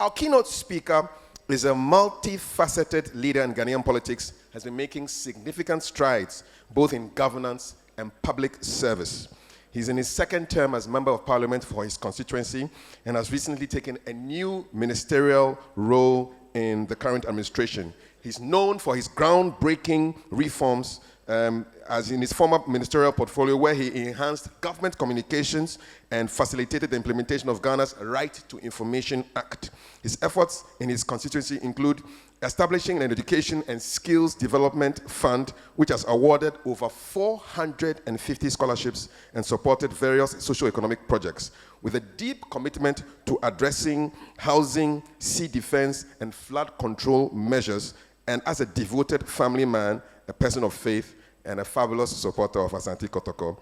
Our keynote speaker is a multifaceted leader in Ghanaian politics, has been making significant strides both in governance and public service. He's in his second term as Member of Parliament for his constituency and has recently taken a new ministerial role in the current administration. He's known for his groundbreaking reforms as in his former ministerial portfolio, where he enhanced government communications and facilitated the implementation of Ghana's Right to Information Act. His efforts in his constituency include establishing an education and skills development fund, which has awarded over 450 scholarships and supported various socio-economic projects, with a deep commitment to addressing housing, sea defense, and flood control measures, and as a devoted family man, a person of faith, and a fabulous supporter of Asante Kotoko.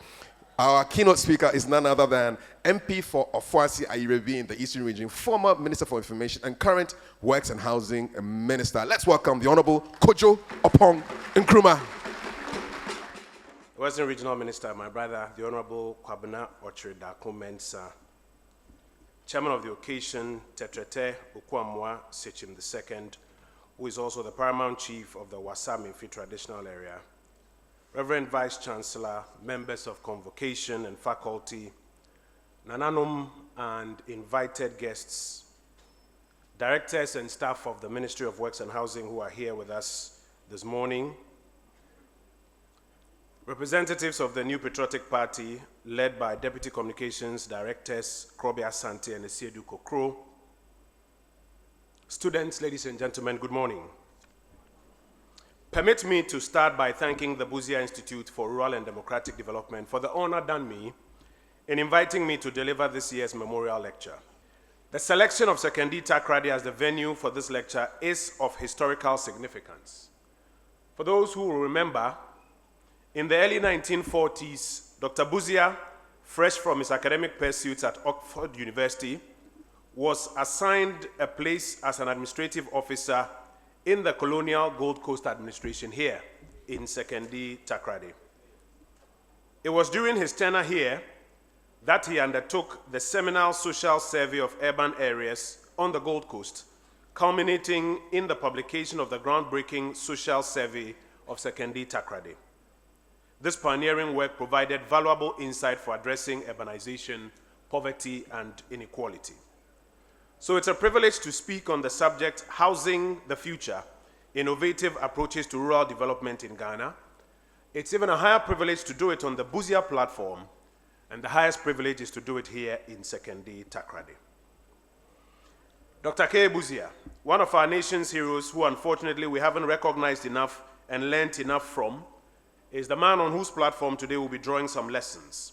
Our keynote speaker is none other than MP for Ofuasi Ayirebi in the Eastern Region, former Minister for Information, and current Works and Housing Minister. Let's welcome the Honorable Kojo Oppong Nkrumah. Western Regional Minister, my brother, the Honorable Kwabena Ochre-Darko Mensah, Chairman of the occasion, Tetrete Okwamwa Sechim II, who is also the Paramount Chief of the Wasa-Memphis Traditional Area, Reverend Vice Chancellor, members of convocation and faculty, Nananom and invited guests, directors and staff of the Ministry of Works and Housing who are here with us this morning, representatives of the New Patriotic Party led by Deputy Communications Directors Krobe Asante and Esiedu Kokro, students, ladies and gentlemen, good morning. Permit me to start by thanking the BUSIA Institute for Rural and Democratic Development for the honor done me in inviting me to deliver this year's memorial lecture. The selection of Sekondi Takoradi as the venue for this lecture is of historical significance. For those who will remember, in the early 1940s, Dr. BUSIA, fresh from his academic pursuits at Oxford University, was assigned a place as an administrative officer in the colonial Gold Coast administration here in Sekondi Takoradi. It was during his tenure here that he undertook the seminal social survey of urban areas on the Gold Coast, culminating in the publication of the groundbreaking social survey of Sekondi Takoradi. This pioneering work provided valuable insight for addressing urbanization, poverty, and inequality. So it's a privilege to speak on the subject, Housing the Future, Innovative Approaches to Rural Development in Ghana. It's even a higher privilege to do it on the BUSIA platform, and the highest privilege is to do it here in Sekondi Takoradi. Dr. K. BUSIA, one of our nation's heroes who unfortunately we haven't recognized enough and learned enough from, is the man on whose platform today we'll be drawing some lessons.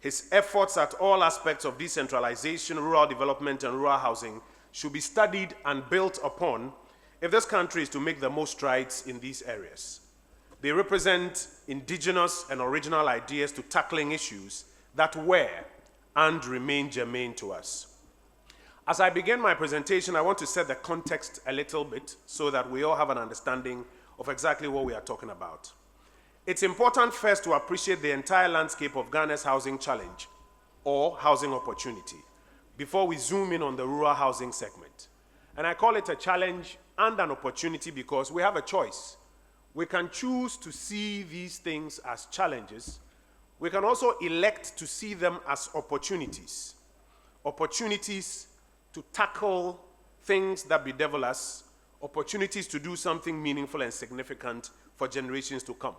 His efforts at all aspects of decentralization, rural development, and rural housing should be studied and built upon if this country is to make the most strides in these areas. They represent indigenous and original ideas to tackling issues that were and remain germane to us. As I begin my presentation, I want to set the context a little bit so that we all have an understanding of exactly what we are talking about. It's important first to appreciate the entire landscape of Ghana's housing challenge or housing opportunity before we zoom in on the rural housing segment. And I call it a challenge and an opportunity because we have a choice. We can choose to see these things as challenges. We can also elect to see them as opportunities. Opportunities to tackle things that bedevil us, opportunities to do something meaningful and significant for generations to come.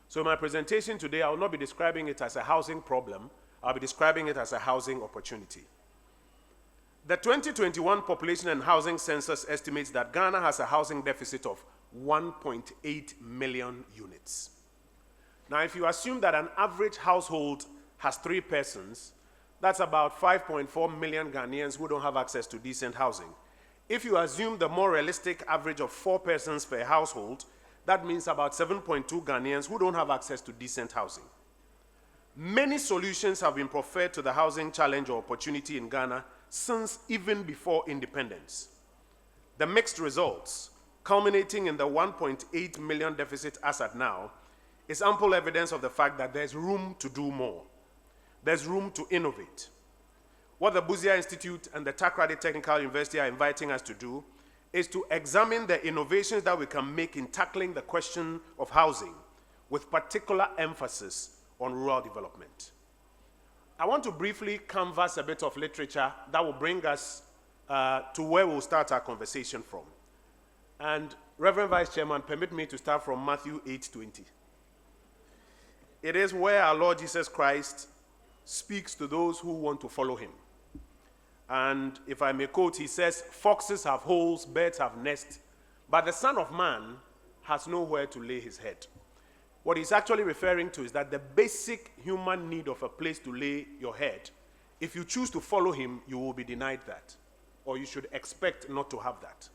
So in my presentation today, I will not be describing it as a housing problem, I'll be describing it as a housing opportunity. The 2021 Population and Housing Census estimates that Ghana has a housing deficit of 1.8 million units. Now, if you assume that an average household has 3 persons, that's about 5.4 million Ghanaians who don't have access to decent housing. If you assume the more realistic average of 4 persons per household, that means about 7.2 Ghanaians who don't have access to decent housing. Many solutions have been proffered to the housing challenge or opportunity in Ghana since even before independence. The mixed results, culminating in the 1.8 million deficit as at now, is ample evidence of the fact that there's room to do more. There's room to innovate. what the BUSIA Institute and the Takrady Technical University are inviting us to do is to examine the innovations that we can make in tackling the question of housing, with particular emphasis on rural development. I want to briefly canvass a bit of literature that will bring us to where we'll start our conversation from. And Reverend Vice Chairman, permit me to start from Matthew 8:20. It is where our Lord Jesus Christ speaks to those who want to follow him. And if I may quote, he says, "Foxes have holes, birds have nests, but the Son of Man has nowhere to lay his head." What he's actually referring to is that the basic human need of a place to lay your head, if you choose to follow him, you will be denied that, or you should expect not to have that.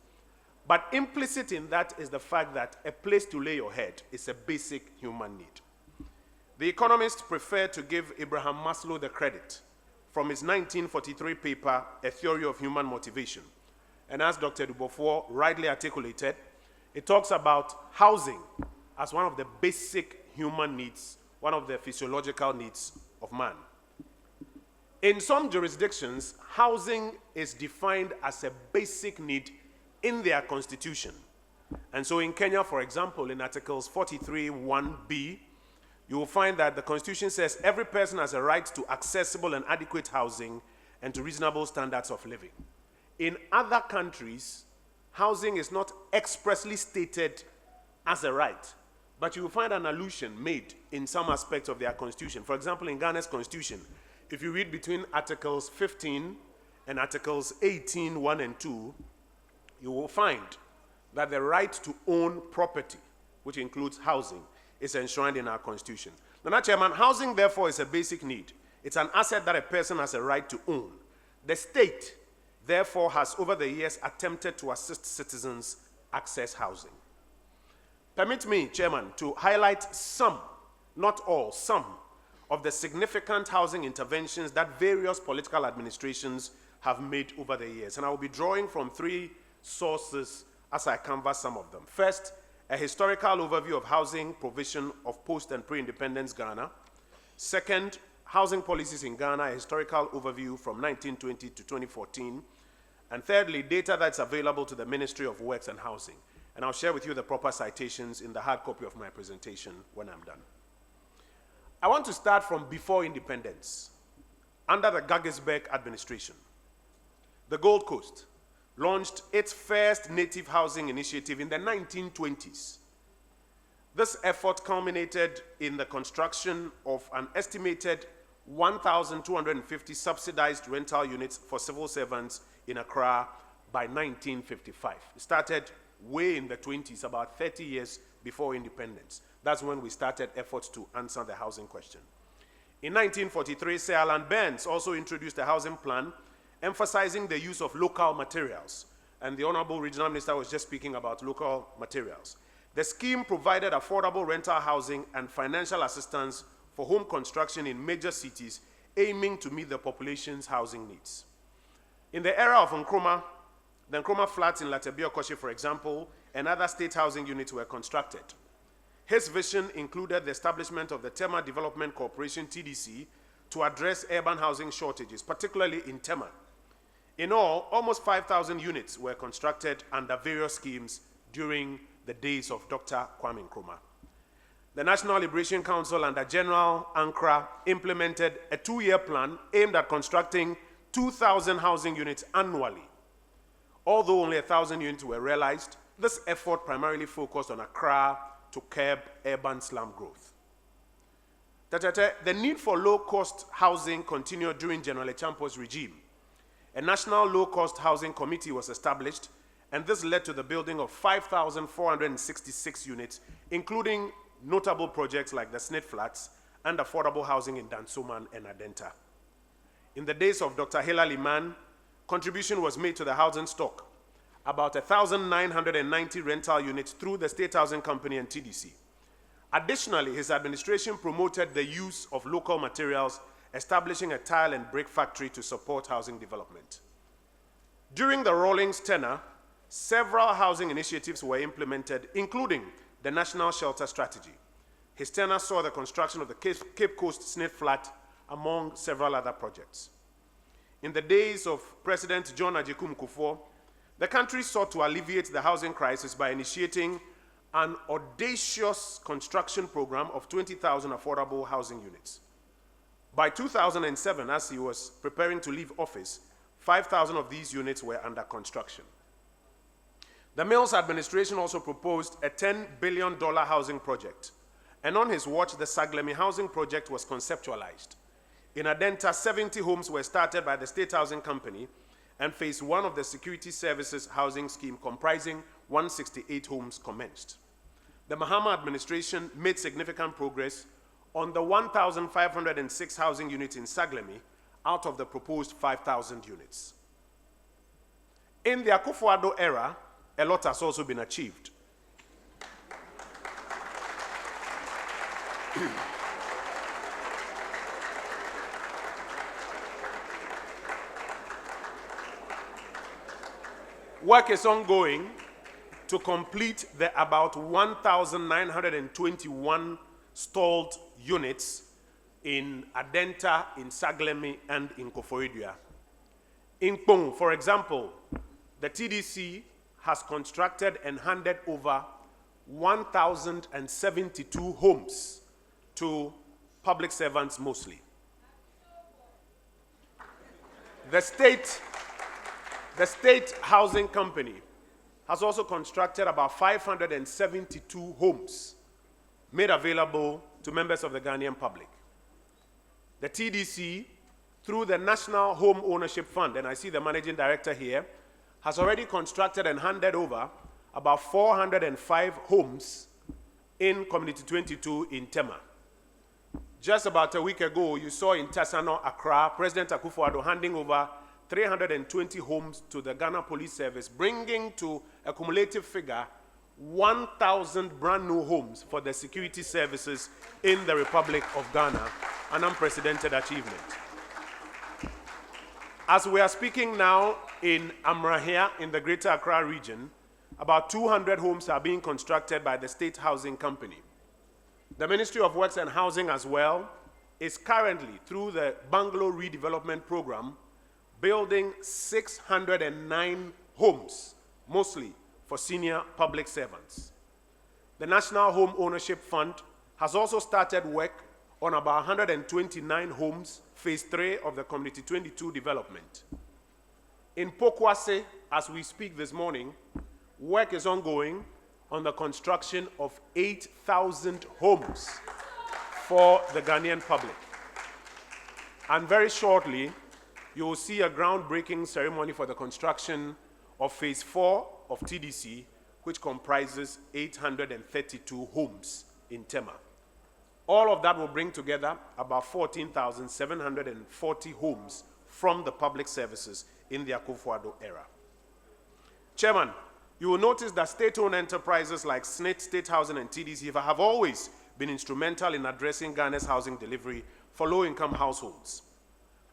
But implicit in that is the fact that a place to lay your head is a basic human need. The economists prefer to give Abraham Maslow the credit from his 1943 paper, A Theory of Human Motivation. And as Dr. Dubofour rightly articulated, it talks about housing as one of the basic human needs, one of the physiological needs of man. In some jurisdictions, housing is defined as a basic need in their constitution. And so in Kenya, for example, in Articles 43(1)(b), you will find that the Constitution says every person has a right to accessible and adequate housing and to reasonable standards of living. In other countries, housing is not expressly stated as a right, but you will find an allusion made in some aspects of their Constitution. For example, in Ghana's Constitution, if you read between Articles 15 and Articles 18, 1 and 2, you will find that the right to own property, which includes housing, is enshrined in our Constitution. Now, Chairman, housing, therefore, is a basic need. It's an asset that a person has a right to own. The state, therefore, has over the years attempted to assist citizens access housing. Permit me, Chairman, to highlight some, not all, some of the significant housing interventions that various political administrations have made over the years. And I will be drawing from three sources as I canvass some of them. First, a historical overview of housing provision of post and pre-independence Ghana. Second, housing policies in Ghana, a historical overview from 1920 to 2014. And thirdly, data that's available to the Ministry of Works and Housing. And I'll share with you the proper citations in the hard copy of my presentation when I'm done. I want to start from before independence. Under the Guggisberg administration, the Gold Coast launched its first native housing initiative in the 1920s. This effort culminated in the construction of an estimated 1,250 subsidized rental units for civil servants in Accra by 1955. It started way in the 20s, about 30 years before independence. That's when we started efforts to answer the housing question. In 1943, Sir Alan Burns also introduced a housing plan emphasizing the use of local materials. And the Honorable Regional Minister was just speaking about local materials. The scheme provided affordable rental housing and financial assistance for home construction in major cities, aiming to meet the population's housing needs. In the era of Nkrumah, the Nkrumah flats in Latebiokoshi, for example, and other state housing units were constructed. His vision included the establishment of the Tema Development Corporation, TDC, to address urban housing shortages, particularly in Tema. In all, almost 5,000 units were constructed under various schemes during the days of Dr. Kwame Nkrumah. The National Liberation Council under General Ankara implemented a 2-year plan aimed at constructing 2,000 housing units annually. Although only 1,000 units were realized, this effort primarily focused on Accra to curb urban slum growth. The need for low-cost housing continued during General Echampo's regime. A national low-cost housing committee was established, and this led to the building of 5,466 units, including notable projects like the Snit Flats and affordable housing in Dansoman and Adenta. In the days of Dr. Hilal Iman, contribution was made to the housing stock, about 1,990 rental units through the State Housing Company and TDC. Additionally, his administration promoted the use of local materials, establishing a tile and brick factory to support housing development. During the Rawlings tenure, several housing initiatives were implemented, including the National Shelter Strategy. His tenure saw the construction of the Cape Coast Snit Flat, among several other projects. In the days of President John Agyekum Kufuor, the country sought to alleviate the housing crisis by initiating an audacious construction program of 20,000 affordable housing units. By 2007, as he was preparing to leave office, 5,000 of these units were under construction. The Mills administration also proposed a $10 billion housing project, and on his watch, the Saglemi housing project was conceptualized. In Adenta, 70 homes were started by the State Housing Company, and phase 1 of the Security Services housing scheme, comprising 168 homes, commenced. The Mahama administration made significant progress on the 1,506 housing units in Saglemi out of the proposed 5,000 units. In the Akufo-Addo era, a lot has also been achieved. Work is ongoing to complete the about 1,921 stalled units in Adenta, in Saglemi, and in Koforidua. In Kpong, for example, the TDC has constructed and handed over 1,072 homes to public servants mostly. The State Housing Company has also constructed about 572 homes made available to members of the Ghanaian public. The TDC, through the National Home Ownership Fund, and I see the managing director here, has already constructed and handed over about 405 homes in Community 22 in Tema. Just about a week ago, you saw in Tasano, Accra, President Akufo-Addo handing over 320 homes to the Ghana Police Service, bringing to a cumulative figure 1,000 brand new homes for the security services in the Republic of Ghana, an unprecedented achievement. As we are speaking now in Amrahia, in the Greater Accra region, about 200 homes are being constructed by the State Housing Company. The Ministry of Works and Housing as well is currently, through the Bungalow Redevelopment Program, building 609 homes, mostly for senior public servants. The National Home Ownership Fund has also started work on about 129 homes, phase 3 of the Community 22 development. In Pokwase, as we speak this morning, work is ongoing on the construction of 8,000 homes for the Ghanaian public. And very shortly, you will see a groundbreaking ceremony for the construction of phase 4 of TDC, which comprises 832 homes in Tema. All of that will bring together about 14,740 homes from the public services in the Akufo-Addo era. Chairman, you will notice that state-owned enterprises like SNIT, State Housing, and TDC have always been instrumental in addressing Ghana's housing delivery for low-income households.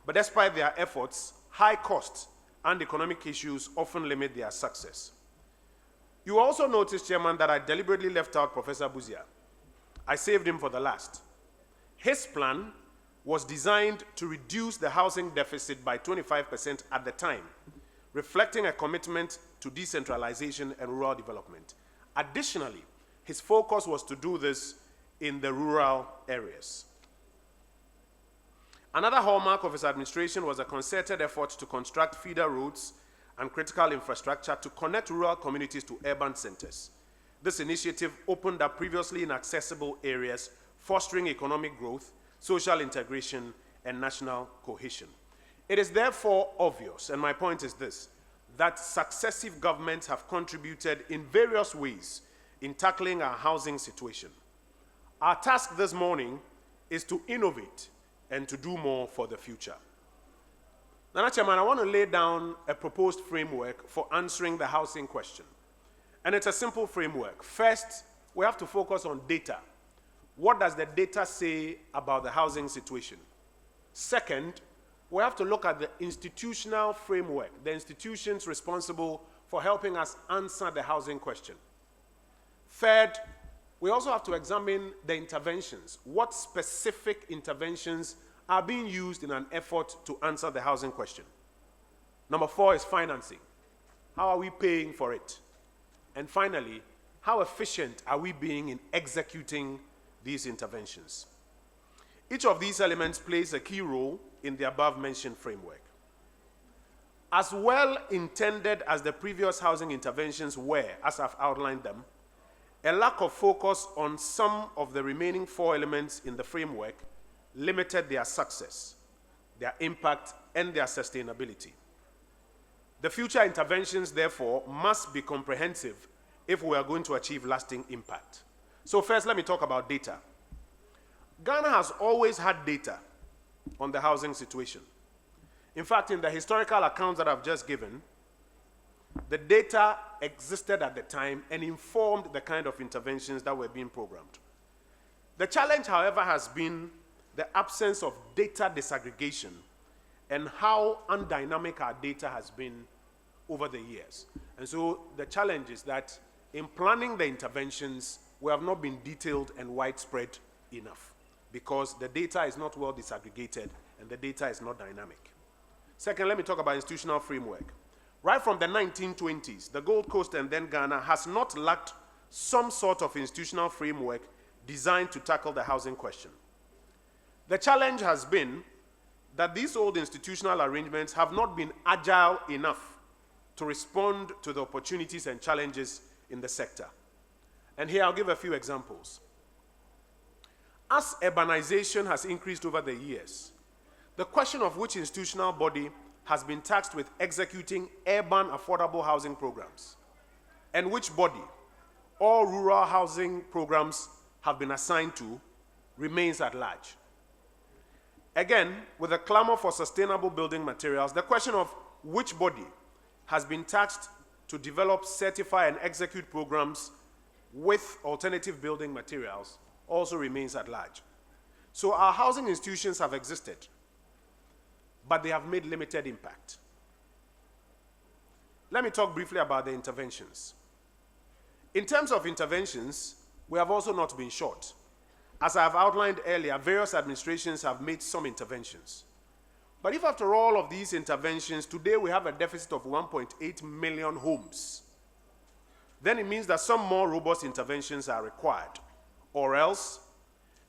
But despite their efforts, high costs and economic issues often limit their success. You also notice, Chairman, that I deliberately left out Professor BUSIA. I saved him for the last. His plan was designed to reduce the housing deficit by 25% at the time, reflecting a commitment to decentralization and rural development. Additionally, his focus was to do this in the rural areas. Another hallmark of his administration was a concerted effort to construct feeder roads and critical infrastructure to connect rural communities to urban centers. This initiative opened up previously inaccessible areas, fostering economic growth, social integration, and national cohesion. It is therefore obvious, and my point is this, that successive governments have contributed in various ways in tackling our housing situation. Our task this morning is to innovate and to do more for the future. Nana Chairman, I want to lay down a proposed framework for answering the housing question. And it's a simple framework. First, we have to focus on data. What does the data say about the housing situation? Second, we have to look at the institutional framework, the institutions responsible for helping us answer the housing question. Third, we also have to examine the interventions. What specific interventions are being used in an effort to answer the housing question? Number 4 is financing. How are we paying for it? And finally, how efficient are we being in executing these interventions? Each of these elements plays a key role in the above-mentioned framework. As well intended as the previous housing interventions were, as I've outlined them, a lack of focus on some of the remaining 4 elements in the framework limited their success, their impact, and their sustainability. The future interventions, therefore, must be comprehensive if we are going to achieve lasting impact. So first, let me talk about data. Ghana has always had data on the housing situation. In fact, in the historical accounts that I've just given, the data existed at the time and informed the kind of interventions that were being programmed. The challenge, however, has been the absence of data disaggregation and how undynamic our data has been over the years. And so the challenge is that in planning the interventions, we have not been detailed and widespread enough because the data is not well disaggregated and the data is not dynamic. Second, let me talk about institutional framework. Right from the 1920s, the Gold Coast and then Ghana has not lacked some sort of institutional framework designed to tackle the housing question. The challenge has been that these old institutional arrangements have not been agile enough to respond to the opportunities and challenges in the sector. And here I'll give a few examples. As urbanization has increased over the years, the question of which institutional body has been tasked with executing urban affordable housing programs and which body all rural housing programs have been assigned to remains at large. Again, with a clamor for sustainable building materials, the question of which body has been tasked to develop, certify, and execute programs with alternative building materials also remains at large. So our housing institutions have existed, but they have made limited impact. Let me talk briefly about the interventions. In terms of interventions, we have also not been short. As I have outlined earlier, various administrations have made some interventions. But if after all of these interventions, today we have a deficit of 1.8 million homes, then it means that some more robust interventions are required. Or else,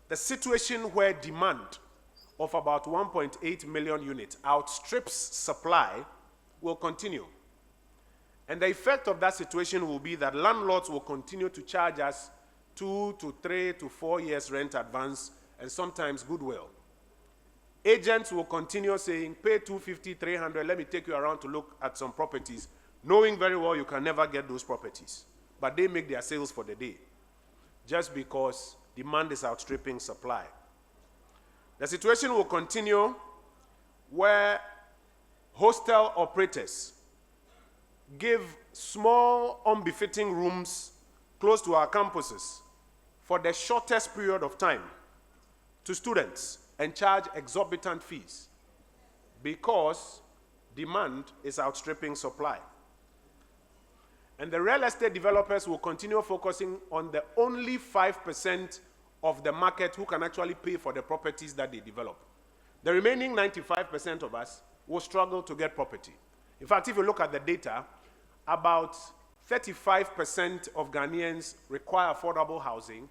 the situation where demand of about 1.8 million units outstrips supply will continue. And the effect of that situation will be that landlords will continue to charge us 2 to 3 to 4 years rent advance and sometimes goodwill. Agents will continue saying, pay 250, 300, let me take you around to look at some properties, knowing very well you can never get those properties. But they make their sales for the day, just because demand is outstripping supply. The situation will continue where hostel operators give small, unbefitting rooms close to our campuses for the shortest period of time to students and charge exorbitant fees because demand is outstripping supply. And the real estate developers will continue focusing on the only 5% of the market who can actually pay for the properties that they develop. The remaining 95% of us will struggle to get property. In fact, if you look at the data, about 35% of Ghanaians require affordable housing,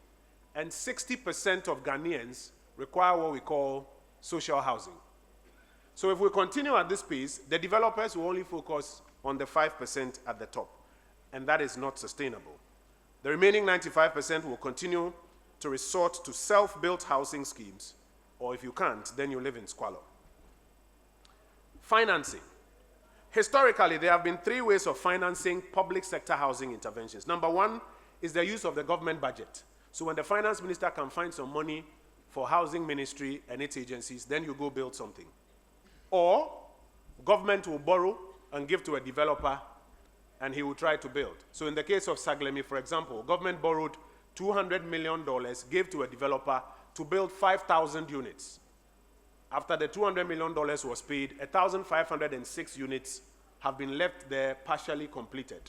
and 60% of Ghanaians require what we call social housing. So if we continue at this pace, the developers will only focus on the 5% at the top, and that is not sustainable. The remaining 95% will continue to resort to self-built housing schemes, or if you can't, then you live in squalor. Financing. Historically, there have been 3 ways of financing public sector housing interventions. Number 1 is the use of the government budget. So when the finance minister can find some money for housing ministry and its agencies, then you go build something. Or government will borrow and give to a developer and he will try to build. So in the case of Saglemi, for example, government borrowed $200 million, gave to a developer to build 5,000 units. After the $200 million was paid, 1,506 units have been left there partially completed.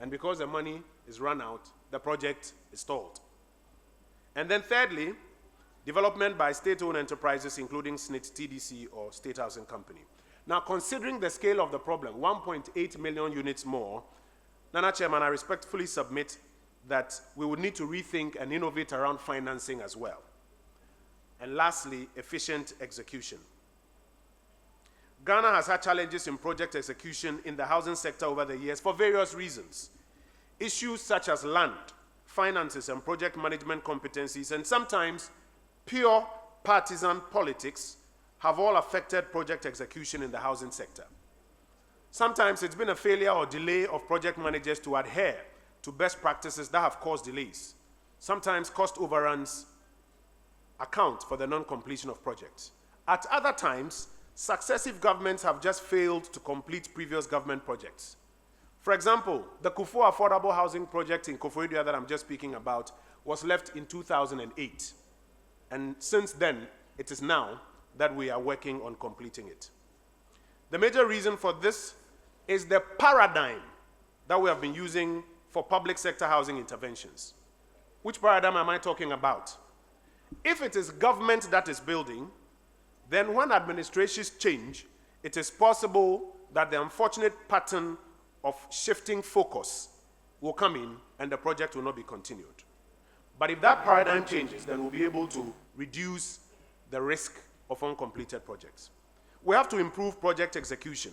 And because the money is run out, the project is stalled. And then thirdly, development by state-owned enterprises, including SNIT, TDC, or State Housing Company. Now, considering the scale of the problem, 1.8 million units more, Nana Chairman, I respectfully submit that we would need to rethink and innovate around financing as well. And lastly, efficient execution. Ghana has had challenges in project execution in the housing sector over the years for various reasons. Issues such as land, finances, and project management competencies, and sometimes pure partisan politics have all affected project execution in the housing sector. Sometimes it's been a failure or delay of project managers to adhere to best practices that have caused delays. Sometimes cost overruns account for the non-completion of projects. At other times, successive governments have just failed to complete previous government projects. For example, the Kufo Affordable Housing Project in Koforidua that I'm just speaking about was left in 2008. And since then, it is now that we are working on completing it. The major reason for this is the paradigm that we have been using for public sector housing interventions. Which paradigm am I talking about? If it is government that is building, then when administrations change, it is possible that the unfortunate pattern of shifting focus will come in and the project will not be continued. But if that paradigm changes, then we'll be able to reduce the risk of uncompleted projects. We have to improve project execution,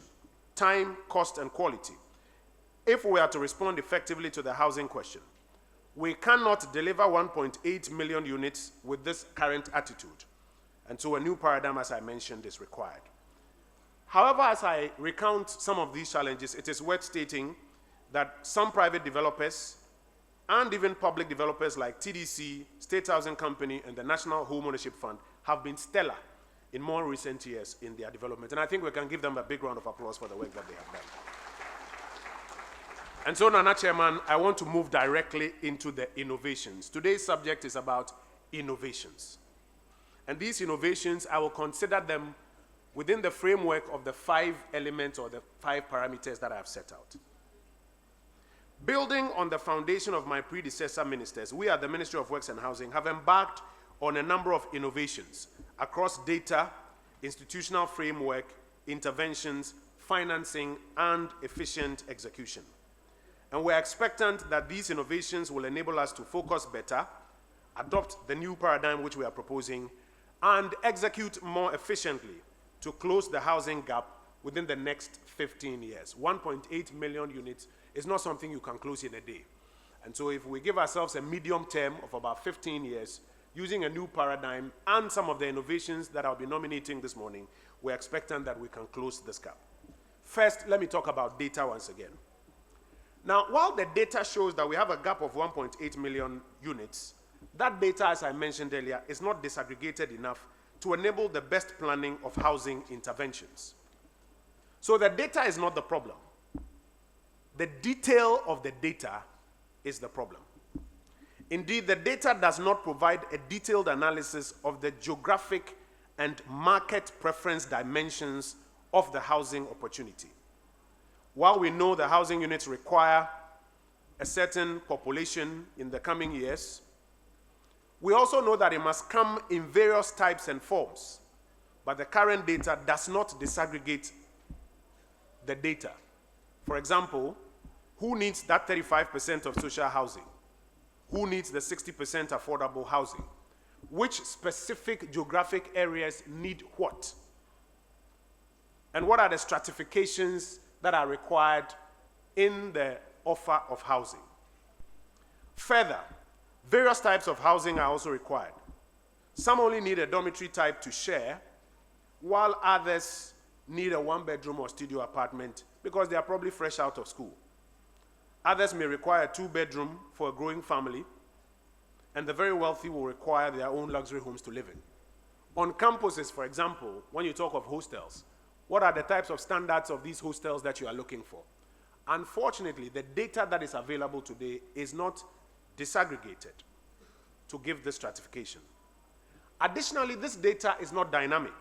time, cost, and quality if we are to respond effectively to the housing question. We cannot deliver 1.8 million units with this current attitude. And so a new paradigm, as I mentioned, is required. However, as I recount some of these challenges, it is worth stating that some private developers and even public developers like TDC, State Housing Company, and the National Home Ownership Fund have been stellar in more recent years in their development. And I think we can give them a big round of applause for the work that they have done. And so, Nana Chairman, I want to move directly into the innovations. Today's subject is about innovations. And these innovations, I will consider them within the framework of the 5 elements or the 5 parameters that I have set out. Building on the foundation of my predecessor ministers, we at the Ministry of Works and Housing have embarked on a number of innovations across data, institutional framework, interventions, financing, and efficient execution. And we're expectant that these innovations will enable us to focus better, adopt the new paradigm which we are proposing, and execute more efficiently to close the housing gap within the next 15 years. 1.8 million units is not something you can close in a day. And so if we give ourselves a medium term of about 15 years, using a new paradigm and some of the innovations that I'll be nominating this morning, we're expectant that we can close this gap. First, let me talk about data once again. Now, while the data shows that we have a gap of 1.8 million units, that data, as I mentioned earlier, is not disaggregated enough to enable the best planning of housing interventions. So the data is not the problem. The detail of the data is the problem. Indeed, the data does not provide a detailed analysis of the geographic and market preference dimensions of the housing opportunity. While we know the housing units require a certain population in the coming years, we also know that it must come in various types and forms, but the current data does not disaggregate the data. For example, who needs that 35% of social housing? Who needs the 60% affordable housing? Which specific geographic areas need what? And what are the stratifications that are required in the offer of housing? Further, various types of housing are also required. Some only need a dormitory type to share, while others need a 1-bedroom or studio apartment because they are probably fresh out of school. Others may require a 2-bedroom for a growing family, and the very wealthy will require their own luxury homes to live in. On campuses, for example, when you talk of hostels, what are the types of standards of these hostels that you are looking for? Unfortunately, the data that is available today is not disaggregated to give this stratification. Additionally, this data is not dynamic.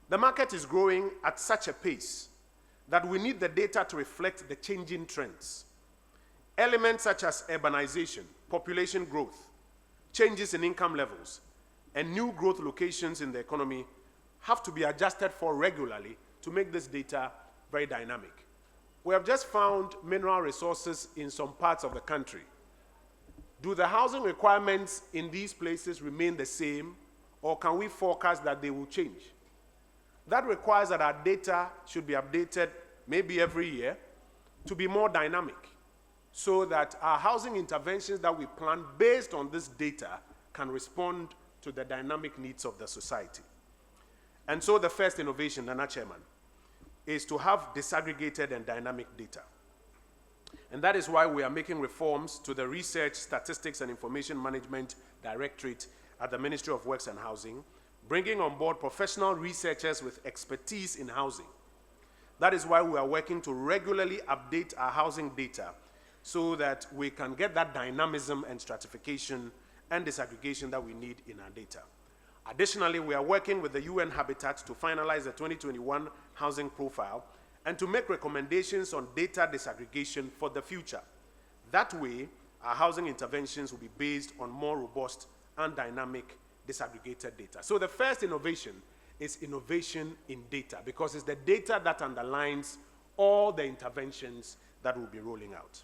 The market is growing at such a pace that we need the data to reflect the changing trends. Elements such as urbanization, population growth, changes in income levels, and new growth locations in the economy have to be adjusted for regularly to make this data very dynamic. We have just found mineral resources in some parts of the country. Do the housing requirements in these places remain the same, or can we forecast that they will change? That requires that our data should be updated maybe every year to be more dynamic, so that our housing interventions that we plan based on this data can respond to the dynamic needs of the society. And so the first innovation, Nana Chairman, is to have disaggregated and dynamic data. And that is why we are making reforms to the Research, Statistics and Information Management Directorate at the Ministry of Works and Housing, bringing on board professional researchers with expertise in housing. That is why we are working to regularly update our housing data so that we can get that dynamism and stratification and disaggregation that we need in our data. Additionally, we are working with the UN Habitat to finalize the 2021 housing profile and to make recommendations on data disaggregation for the future. That way, our housing interventions will be based on more robust and dynamic disaggregated data. So the first innovation is innovation in data, because it's the data that underlines all the interventions that we'll be rolling out.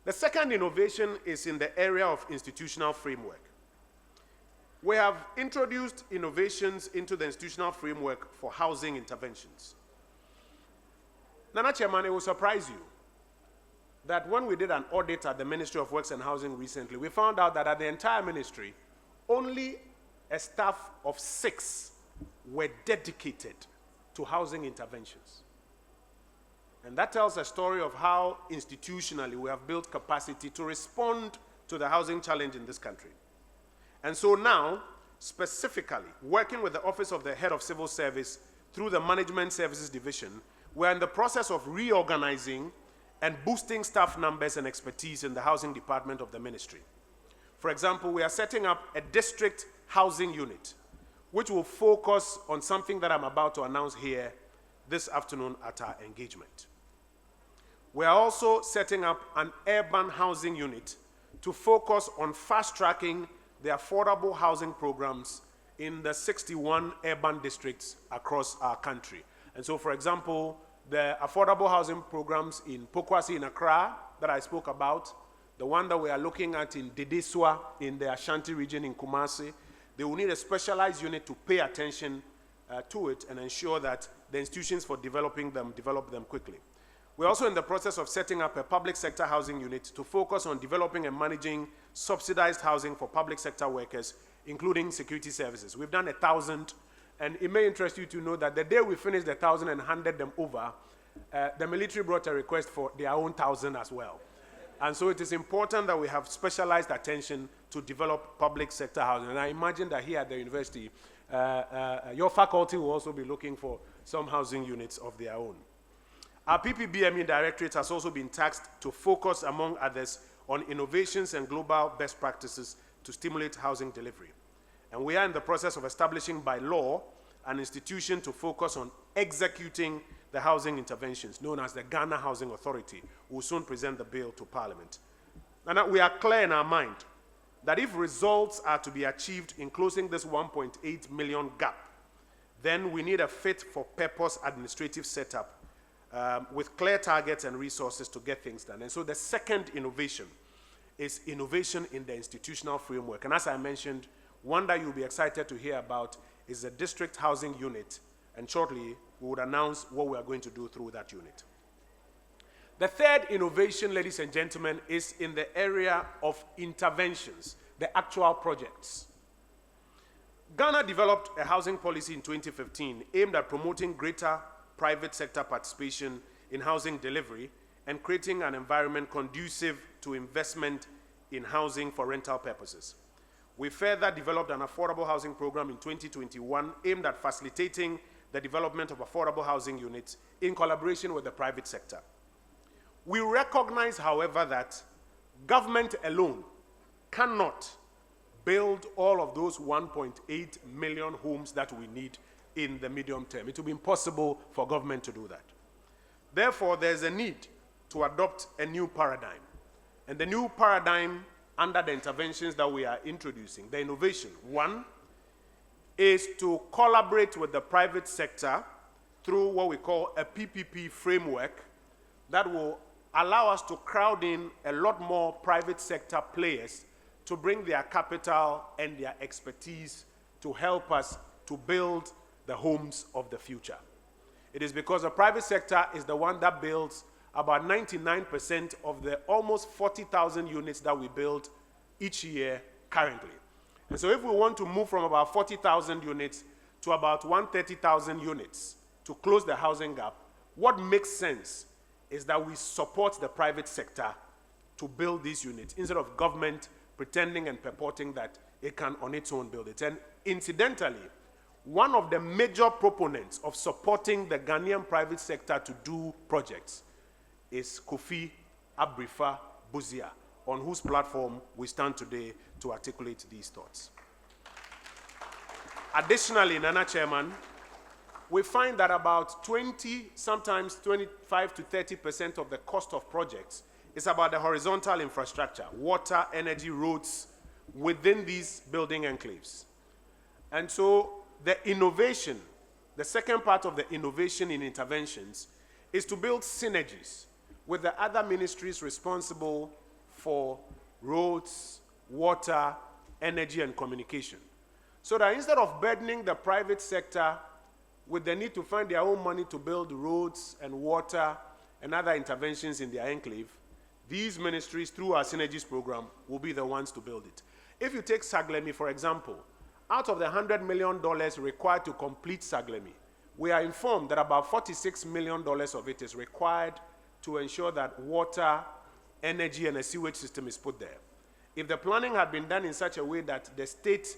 The second innovation is in the area of institutional framework. We have introduced innovations into the institutional framework for housing interventions. Nana Chairman, it will surprise you that when we did an audit at the Ministry of Works and Housing recently, we found out that at the entire ministry, only a staff of 6 were dedicated to housing interventions. And that tells a story of how institutionally we have built capacity to respond to the housing challenge in this country. And so now, specifically, working with the Office of the Head of Civil Service through the Management Services Division, we're in the process of reorganizing and boosting staff numbers and expertise in the housing department of the ministry. For example, we are setting up a district housing unit, which will focus on something that I'm about to announce here this afternoon at our engagement. We are also setting up an urban housing unit to focus on fast-tracking the affordable housing programs in the 61 urban districts across our country. And so, for example, the affordable housing programs in Pokwasi in Accra that I spoke about, the one that we are looking at in Dedesua in the Ashanti region in Kumasi, they will need a specialized unit to pay attention to it and ensure that the institutions for developing them develop them quickly. We're also in the process of setting up a public sector housing unit to focus on developing and managing subsidized housing for public sector workers, including security services. We've done 1,000, and it may interest you to know that the day we finished the 1,000 and handed them over, the military brought a request for their own 1,000 as well. And so it is important that we have specialized attention to develop public sector housing. And I imagine that here at the university, your faculty will also be looking for some housing units of their own. Our PPBME Directorate has also been tasked to focus, among others, on innovations and global best practices to stimulate housing delivery. And we are in the process of establishing by law an institution to focus on executing the housing interventions, known as the Ghana Housing Authority. We will soon present the bill to Parliament. And we are clear in our mind that if results are to be achieved in closing this 1.8 million gap, then we need a fit-for-purpose administrative setup with clear targets and resources to get things done. And so the second innovation is innovation in the institutional framework. And as I mentioned, one that you'll be excited to hear about is the district housing unit. And shortly, we would announce what we are going to do through that unit. The third innovation, ladies and gentlemen, is in the area of interventions, the actual projects. Ghana developed a housing policy in 2015 aimed at promoting greater private sector participation in housing delivery and creating an environment conducive to investment in housing for rental purposes. We further developed an affordable housing program in 2021 aimed at facilitating the development of affordable housing units in collaboration with the private sector. We recognize, however, that government alone cannot build all of those 1.8 million homes that we need in the medium term. It will be impossible for government to do that. Therefore, there's a need to adopt a new paradigm. And the new paradigm under the interventions that we are introducing, the innovation, one, is to collaborate with the private sector through what we call a PPP framework that will allow us to crowd in a lot more private sector players to bring their capital and their expertise to help us to build the homes of the future. It is because the private sector is the one that builds about 99% of the almost 40,000 units that we build each year currently. And so if we want to move from about 40,000 units to about 130,000 units to close the housing gap, what makes sense is that we support the private sector to build these units instead of government pretending and purporting that it can on its own build it. And incidentally, one of the major proponents of supporting the Ghanaian private sector to do projects is Kofi Abrifa BUSIA, on whose platform we stand today to articulate these thoughts. Additionally, Nana Chairman, we find that about 20, sometimes 25 to 30% of the cost of projects is about the horizontal infrastructure, water, energy, roads, within these building enclaves. And so the innovation, the second part of the innovation in interventions is to build synergies with the other ministries responsible for roads, water, energy, and communication. So that instead of burdening the private sector with the need to find their own money to build roads and water and other interventions in their enclave, these ministries, through our Synergies program, will be the ones to build it. If you take Saglemi, for example, out of the $100 million required to complete Saglemi, we are informed that about $46 million of it is required to ensure that water, energy, and a sewage system is put there. If the planning had been done in such a way that the state,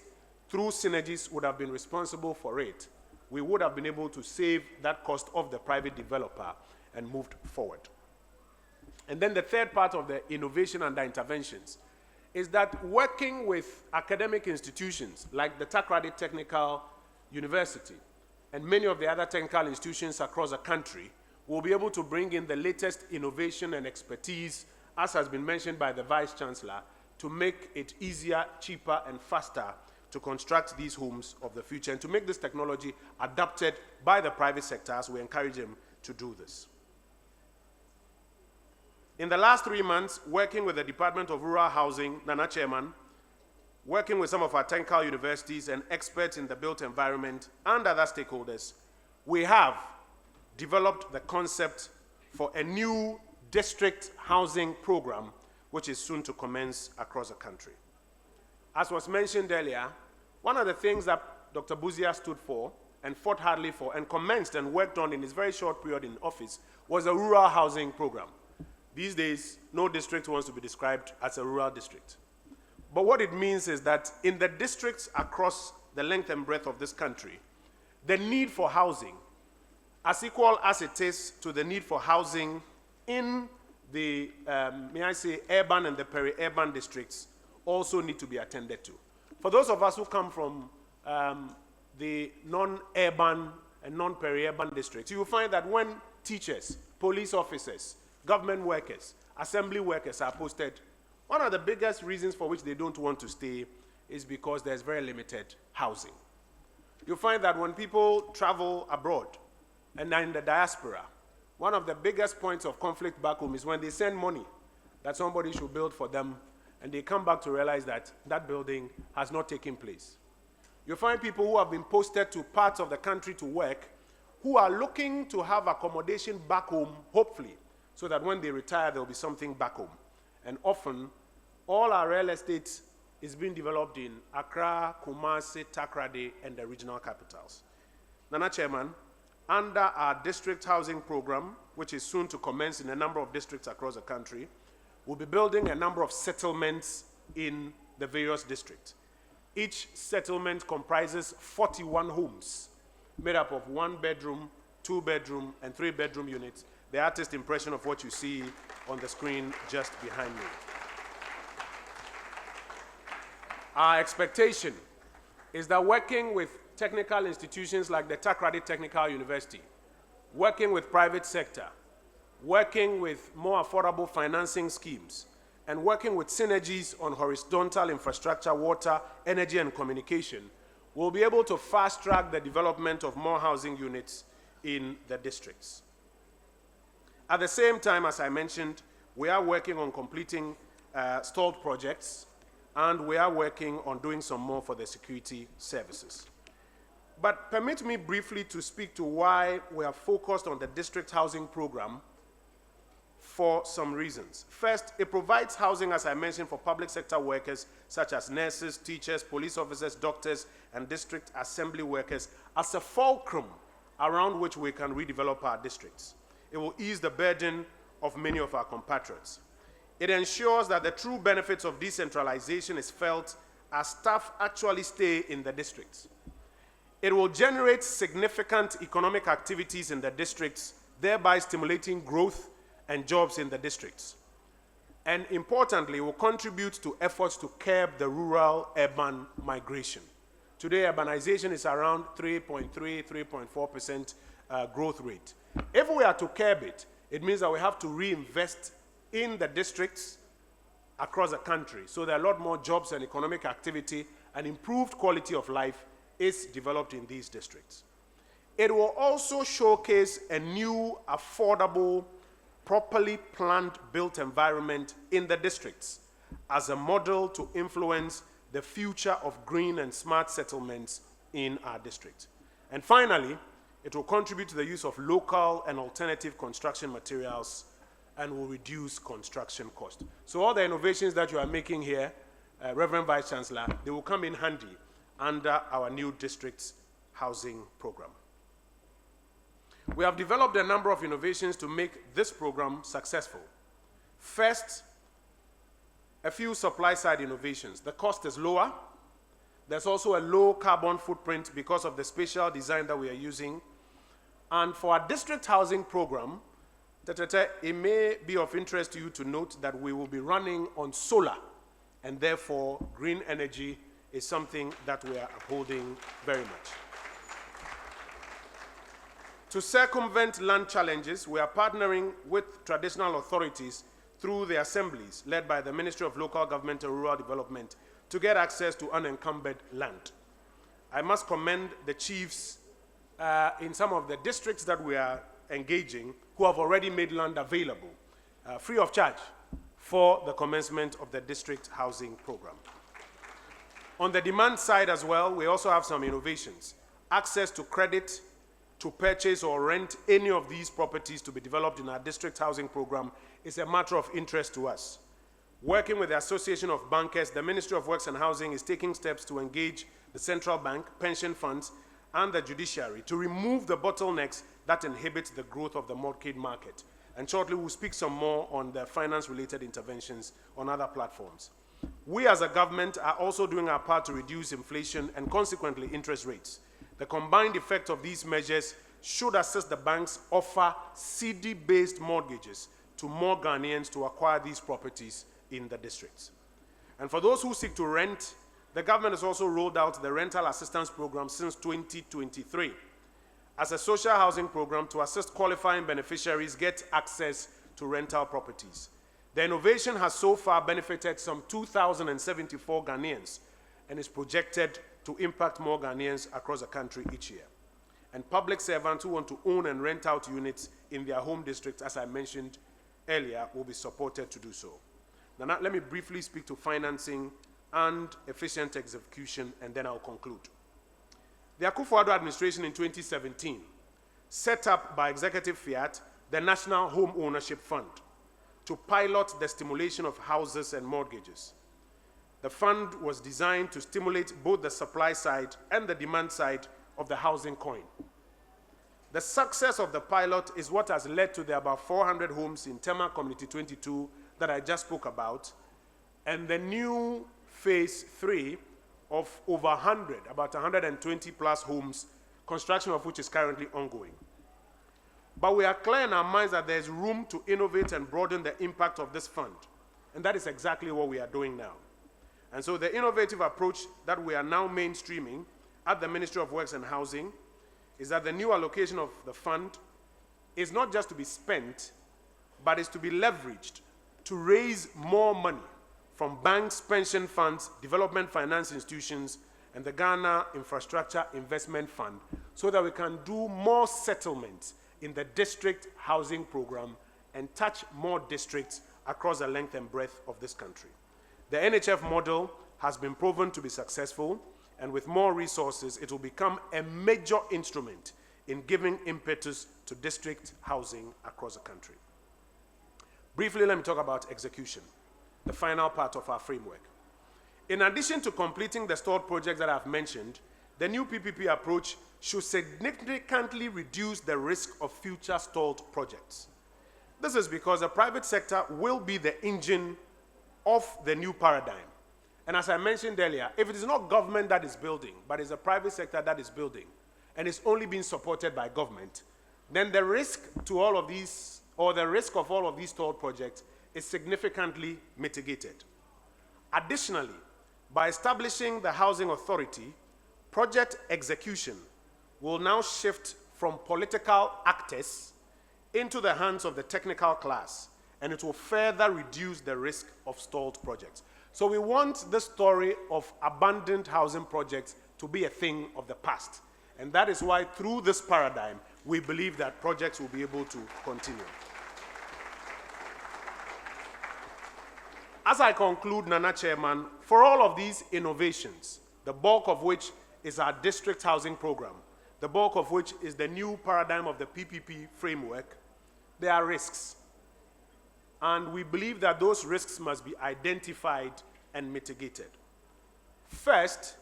through Synergies, would have been responsible for it, we would have been able to save that cost of the private developer and moved forward. And then the third part of the innovation and the interventions is that working with academic institutions like the Takoradi Technical University and many of the other technical institutions across the country, we'll be able to bring in the latest innovation and expertise, as has been mentioned by the Vice Chancellor, to make it easier, cheaper, and faster to construct these homes of the future and to make this technology adopted by the private sector as we encourage them to do this. In the last 3 months, working with the Department of Rural Housing, Nana Chairman, working with some of our technical universities and experts in the built environment and other stakeholders, we have developed the concept for a new district housing program, which is soon to commence across the country. As was mentioned earlier, one of the things that Dr. BUSIA stood for and fought hardly for and commenced and worked on in his very short period in office was a rural housing program. These days, no district wants to be described as a rural district. But what it means is that in the districts across the length and breadth of this country, the need for housing, as equal as it is to the need for housing in the, may I say, urban and the peri-urban districts, also need to be attended to. For those of us who come from the non-urban and non-peri-urban districts, you will find that when teachers, police officers, government workers, assembly workers are posted, one of the biggest reasons for which they don't want to stay is because there's very limited housing. You'll find that when people travel abroad and are in the diaspora, one of the biggest points of conflict back home is when they send money that somebody should build for them, and they come back to realize that that building has not taken place. You'll find people who have been posted to parts of the country to work who are looking to have accommodation back home, hopefully, so that when they retire, there will be something back home. And often, all our real estate is being developed in Accra, Kumasi, Takoradi, and the regional capitals. Nana Chairman, under our district housing program, which is soon to commence in a number of districts across the country, we'll be building a number of settlements in the various districts. Each settlement comprises 41 homes, made up of 1-bedroom, 2-bedroom, and 3-bedroom units. The artist impression of what you see on the screen just behind me. Our expectation is that working with technical institutions like the Takoradi Technical University, working with private sector, working with more affordable financing schemes, and working with synergies on horizontal infrastructure, water, energy, and communication, we'll be able to fast-track the development of more housing units in the districts. At the same time, as I mentioned, we are working on completing stalled projects, and we are working on doing some more for the security services. But permit me briefly to speak to why we are focused on the district housing program for some reasons. First, it provides housing, as I mentioned, for public sector workers such as nurses, teachers, police officers, doctors, and district assembly workers as a fulcrum around which we can redevelop our districts. It will ease the burden of many of our compatriots. It ensures that the true benefits of decentralization is felt as staff actually stay in the districts. It will generate significant economic activities in the districts, thereby stimulating growth and jobs in the districts. And importantly, it will contribute to efforts to curb the rural-urban migration. Today, urbanization is around 3.3, 3.4% growth rate. If we are to curb it, it means that we have to reinvest in the districts across the country. So there are a lot more jobs and economic activity, and improved quality of life is developed in these districts. It will also showcase a new, affordable, properly planned built environment in the districts as a model to influence the future of green and smart settlements in our district. And finally, it will contribute to the use of local and alternative construction materials and will reduce construction cost. So all the innovations that you are making here, Reverend Vice Chancellor, they will come in handy under our new district's housing program. We have developed a number of innovations to make this program successful. First, a few supply-side innovations. The cost is lower. There's also a low carbon footprint because of the spatial design that we are using. And for our district housing program, it may be of interest to you to note that we will be running on solar, and therefore green energy is something that we are upholding very much. To circumvent land challenges, we are partnering with traditional authorities through the assemblies led by the Ministry of Local Government and Rural Development to get access to unencumbered land. I must commend the chiefs in some of the districts that we are engaging who have already made land available free of charge for the commencement of the district housing program. On the demand side as well, we also have some innovations. Access to credit to purchase or rent any of these properties to be developed in our district housing program is a matter of interest to us. Working with the Association of Bankers, the Ministry of Works and Housing is taking steps to engage the central bank, pension funds, and the judiciary to remove the bottlenecks that inhibit the growth of the mortgage market. And shortly, we'll speak some more on the finance-related interventions on other platforms. We as a government are also doing our part to reduce inflation and consequently interest rates. The combined effect of these measures should assist the banks offer CD-based mortgages to more Ghanaians to acquire these properties in the districts. And for those who seek to rent, the government has also rolled out the rental assistance program since 2023 as a social housing program to assist qualifying beneficiaries get access to rental properties. The innovation has so far benefited some 2,074 Ghanaians and is projected to impact more Ghanaians across the country each year. And public servants who want to own and rent out units in their home districts, as I mentioned earlier, will be supported to do so. Now let me briefly speak to financing and efficient execution, and then I'll conclude. The Akufo-Addo administration in 2017 set up by Executive Fiat the National Home Ownership Fund to pilot the stimulation of houses and mortgages. The fund was designed to stimulate both the supply side and the demand side of the housing coin. The success of the pilot is what has led to the about 400 homes in Tema Community 22 that I just spoke about, and the new phase 3 of over 100, about 120 plus homes, construction of which is currently ongoing. But we are clear in our minds that there's room to innovate and broaden the impact of this fund, and that is exactly what we are doing now. And so the innovative approach that we are now mainstreaming at the Ministry of Works and Housing is that the new allocation of the fund is not just to be spent, but is to be leveraged to raise more money from banks, pension funds, development finance institutions, and the Ghana Infrastructure Investment Fund so that we can do more settlements in the district housing program and touch more districts across the length and breadth of this country. The NHF model has been proven to be successful, and with more resources, it will become a major instrument in giving impetus to district housing across the country. Briefly, let me talk about execution, the final part of our framework. In addition to completing the stalled projects that I've mentioned, the new PPP approach should significantly reduce the risk of future stalled projects. This is because the private sector will be the engine of the new paradigm. And as I mentioned earlier, if it is not government that is building, but it's the private sector that is building, and it's only being supported by government, then the risk to all of these, or the risk of all of these stalled projects is significantly mitigated. Additionally, by establishing the Housing Authority, project execution will now shift from political actors into the hands of the technical class, and it will further reduce the risk of stalled projects. So we want the story of abandoned housing projects to be a thing of the past. And that is why through this paradigm, we believe that projects will be able to continue. As I conclude, Nana Chairman, for all of these innovations, the bulk of which is our district housing program, the bulk of which is the new paradigm of the PPP framework, there are risks. And we believe that those risks must be identified and mitigated. First,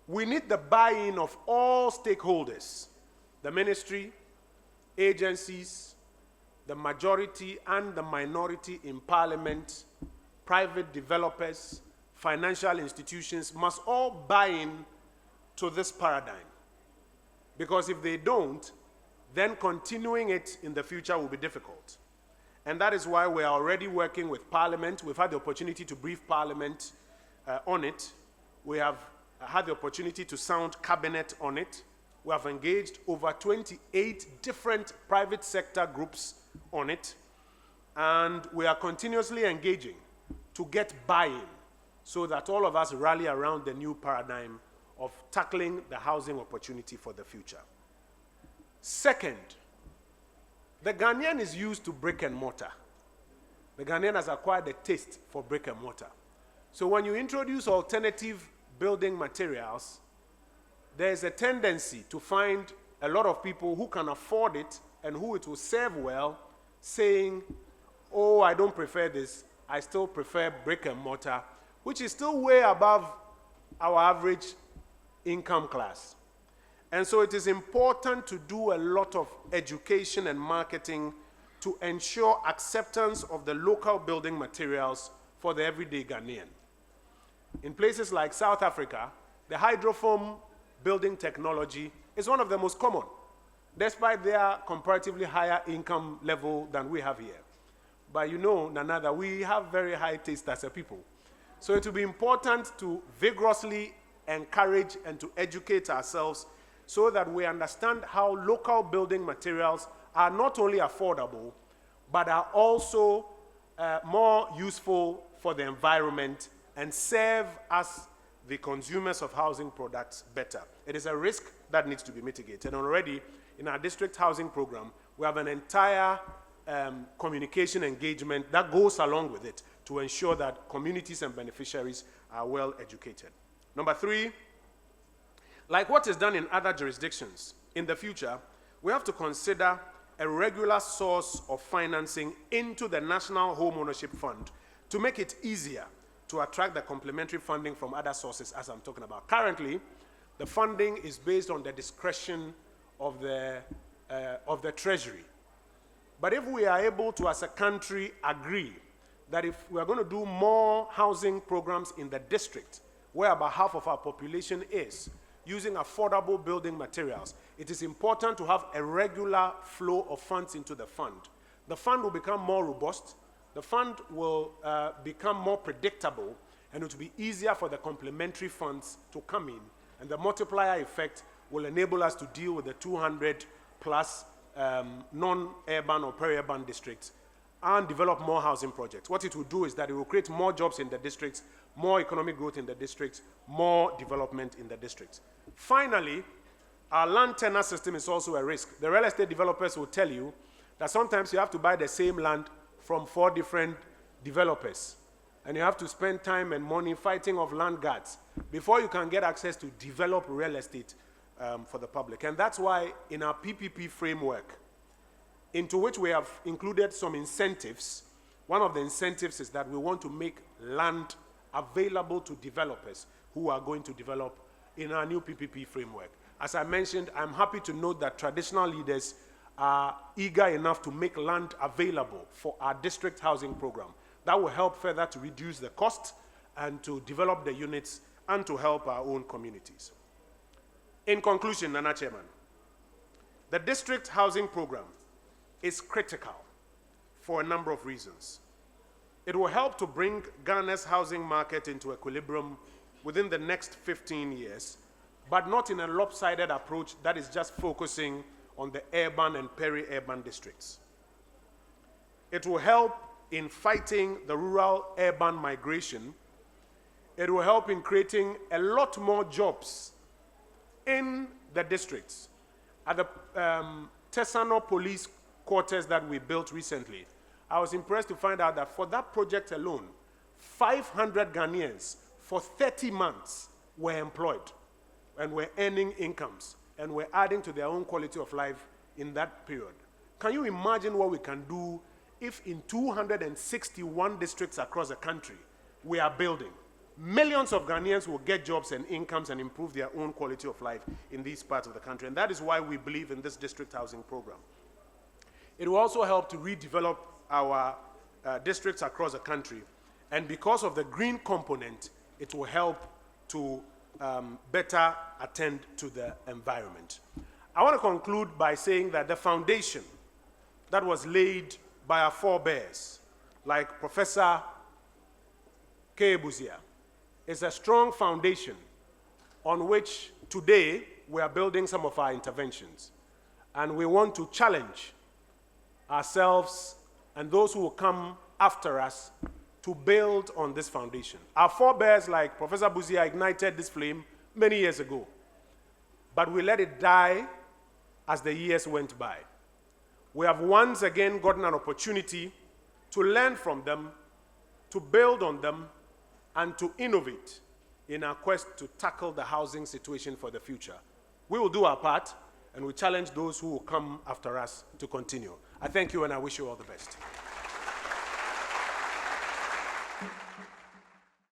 we need the buy-in of all stakeholders, the ministry, agencies, the majority and the minority in parliament, private developers, financial institutions must all buy in to this paradigm. Because if they don't, then continuing it in the future will be difficult. And that is why we are already working with Parliament. We've had the opportunity to brief Parliament on it. We have had the opportunity to sound Cabinet on it. We have engaged over 28 different private sector groups on it. And we are continuously engaging to get buy-in so that all of us rally around the new paradigm of tackling the housing opportunity for the future. Second, the Ghanaian is used to brick and mortar. The Ghanaian has acquired a taste for brick and mortar. So when you introduce alternative building materials, there's a tendency to find a lot of people who can afford it and who it will serve well, saying, oh, I don't prefer this, I still prefer brick and mortar, which is still way above our average income class. And so it is important to do a lot of education and marketing to ensure acceptance of the local building materials for the everyday Ghanaian. In places like South Africa, the hydrofoam building technology is one of the most common, despite their comparatively higher income level than we have here. But you know, Nana, that we have very high taste as a people. So it will be important to vigorously encourage and to educate ourselves so that we understand how local building materials are not only affordable, but are also more useful for the environment and serve us, the consumers of housing products, better. It is a risk that needs to be mitigated. And already, in our district housing program, we have an entire communication engagement that goes along with it to ensure that communities and beneficiaries are well educated. Number three, like what is done in other jurisdictions, in the future, we have to consider a regular source of financing into the National Home Ownership Fund to make it easier to attract the complementary funding from other sources, as I'm talking about. Currently, the funding is based on the discretion of the Treasury. But if we are able to, as a country, agree that if we are going to do more housing programs in the district, where about half of our population is, using affordable building materials, it is important to have a regular flow of funds into the fund. The fund will become more robust, the fund will become more predictable, and it will be easier for the complementary funds to come in, and the multiplier effect will enable us to deal with the 200 plus non-urban or peri-urban districts and develop more housing projects. What it will do is that it will create more jobs in the districts, more economic growth in the districts, more development in the districts. Finally, our land tenure system is also a risk. The real estate developers will tell you that sometimes you have to buy the same land from 4 different developers, and you have to spend time and money fighting off land guards before you can get access to develop real estate for the public. And that's why in our PPP framework, into which we have included some incentives, one of the incentives is that we want to make land available to developers who are going to develop in our new PPP framework. As I mentioned, I'm happy to note that traditional leaders are eager enough to make land available for our district housing program. That will help further to reduce the cost and to develop the units and to help our own communities. In conclusion, Nana Chairman, the district housing program is critical for a number of reasons. It will help to bring Ghana's housing market into equilibrium within the next 15 years, but not in a lopsided approach that is just focusing on the urban and peri-urban districts. It will help in fighting the rural-urban migration. It will help in creating a lot more jobs in the districts. At the Tesano police quarters that we built recently, I was impressed to find out that for that project alone, 500 Ghanaians for 30 months were employed and were earning incomes and were adding to their own quality of life in that period. Can you imagine what we can do if in 261 districts across the country we are building? Millions of Ghanaians will get jobs and incomes and improve their own quality of life in these parts of the country. And that is why we believe in this district housing program. It will also help to redevelop our districts across the country. And because of the green component, it will help to better attend to the environment. I want to conclude by saying that the foundation that was laid by our forebears, like Professor BUSIA, is a strong foundation on which today we are building some of our interventions. And we want to challenge ourselves and those who will come after us to build on this foundation. Our forebears, like Professor BUSIA, ignited this flame many years ago, but we let it die as the years went by. We have once again gotten an opportunity to learn from them, to build on them, and to innovate in our quest to tackle the housing situation for the future. We will do our part, and we challenge those who will come after us to continue. I thank you, and I wish you all the best.